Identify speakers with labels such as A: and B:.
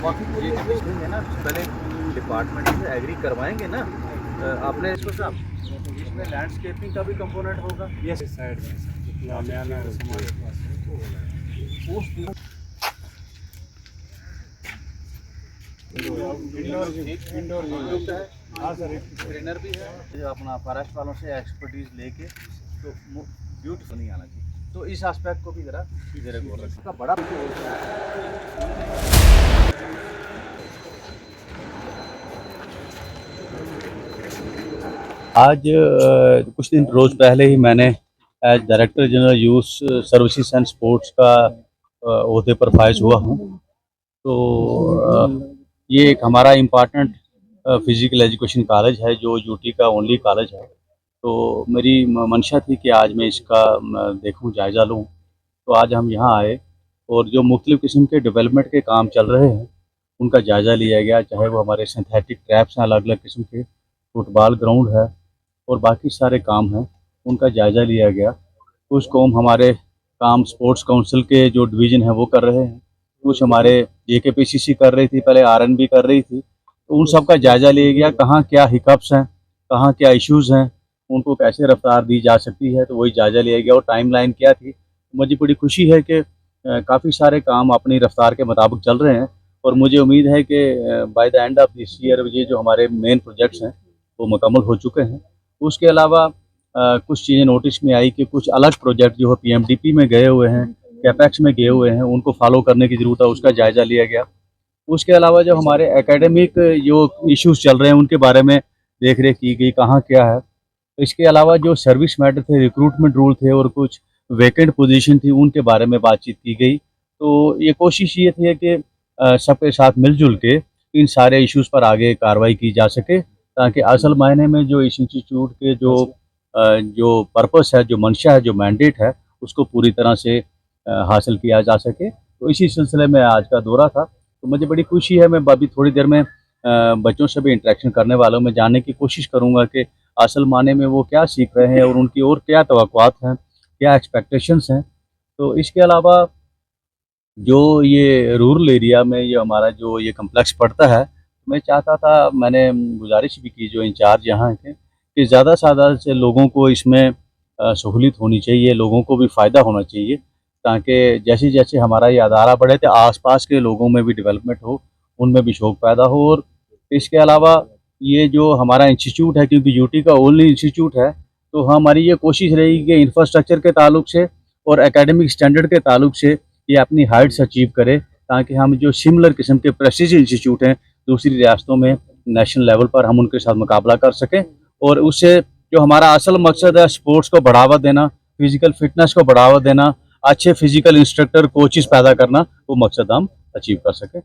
A: ये देखेंगे ना, पहले डिपार्टमेंट से एग्री करवाएंगे ना। आपने इसको साहब, इसमें लैंडस्केपिंग का भी कंपोनेंट होगा।
B: यस साइड में जितना नया नया हमारे पास इंडोर
A: है।
B: हाँ सर,
A: ट्रेनर भी है जो अपना फॉरेस्ट वालों से एक्सपर्टीज लेके, तो ब्यूटीफुल नहीं आना चाहिए। तो इस एस्पेक्ट को भी जरा गौर रखना बड़ा। आज कुछ दिन रोज़ पहले ही मैंने as director general youth services and sports का ओहदे पर फाइज हुआ हूँ। तो ये एक हमारा इम्पॉर्टेंट फिज़िकल एजुकेशन कॉलेज है जो यूटी का ओनली कॉलेज है। तो मेरी मंशा थी कि आज मैं इसका देखूँ, जायज़ा लूँ। तो आज हम यहाँ आए और जो मुख्तलिफ़ किस्म के डेवलपमेंट के काम चल रहे हैं उनका जायज़ा लिया गया। चाहे वो हमारे सिंथेटिक ट्रैप्स हैं, अलग अलग किस्म के, फुटबॉल ग्राउंड है और बाकी सारे काम हैं, उनका जायज़ा लिया गया। कुछ काम हमारे काम स्पोर्ट्स काउंसिल के जो डिवीज़न है वो कर रहे हैं, कुछ हमारे जेकेपीसीसी कर रही थी, पहले आरएनबी कर रही थी। तो उन सब का जायज़ा लिया गया, कहाँ क्या हिकअप्स हैं, कहाँ क्या इश्यूज़ हैं, उनको कैसे रफ्तार दी जा सकती है, तो वही जायज़ा लिया गया। और टाइमलाइन क्या थी, मुझे बड़ी खुशी है कि काफ़ी सारे काम अपनी रफ्तार के मुताबिक चल रहे हैं और मुझे उम्मीद है कि by the end of this year ये जो हमारे मेन प्रोजेक्ट्स हैं वो मुकम्मल हो चुके हैं। उसके अलावा कुछ चीज़ें नोटिस में आई कि कुछ अलग प्रोजेक्ट जो है पीएमडीपी में गए हुए हैं, कैपेक्स में गए हुए हैं, उनको फॉलो करने की ज़रूरत है, उसका जायज़ा लिया गया। उसके अलावा जो हमारे एकेडमिक जो इश्यूज़ चल रहे हैं उनके बारे में देख रेख की गई, कहाँ क्या है। इसके अलावा जो सर्विस मैटर थे, रिक्रूटमेंट रूल थे और कुछ वैकेंट पोजीशन थी, उनके बारे में बातचीत की गई। तो ये कोशिश ये थी कि सबके साथ मिलजुल के इन सारे इश्यूज़ पर आगे कार्रवाई की जा सके, ताकि असल मायने में जो इस इंस्टीट्यूट के जो पर्पस है, जो मंशा है, जो मैंडेट है, उसको पूरी तरह से हासिल किया जा सके। तो इसी सिलसिले में आज का दौरा था। तो मुझे बड़ी खुशी है, मैं अभी थोड़ी देर में बच्चों से भी इंटरेक्शन करने वाला हूँ। मैं जानने की कोशिश करूँगा कि असल माने में वो क्या सीख रहे हैं और उनकी और क्या तवक्कुआत हैं, क्या एक्सपेक्टेशंस हैं। तो इसके अलावा जो ये रूरल एरिया में ये हमारा जो ये कम्प्लेक्स पड़ता है, मैं चाहता था, मैंने गुजारिश भी की जो इंचार्ज यहाँ के, कि ज़्यादा से ज़्यादा से लोगों को इसमें सहूलियत होनी चाहिए, लोगों को भी फ़ायदा होना चाहिए, ताकि जैसे जैसे हमारा ये अदारा बढ़े तो आसपास के लोगों में भी डेवलपमेंट हो, उनमें भी शौक़ पैदा हो। और इसके अलावा ये जो हमारा इंस्टीट्यूट है, क्योंकि यूटी का ओनली इंस्टीट्यूट है, तो हमारी ये कोशिश रहेगी कि इंफ्रास्ट्रक्चर के ताल्लुक से और एकेडमिक स्टैंडर्ड के ताल्लुक से ये अपनी हाइट्स अचीव करे, ताकि हम जो सिमिलर किस्म के प्रेस्टीजियस इंस्टीट्यूट हैं दूसरी रियासतों में नेशनल लेवल पर, हम उनके साथ मुकाबला कर सकें। और उससे जो हमारा असल मकसद है स्पोर्ट्स को बढ़ावा देना, फिज़िकल फिटनेस को बढ़ावा देना, अच्छे फिज़िकल इंस्ट्रक्टर कोचेस पैदा करना, वो मकसद हम अचीव कर सकें।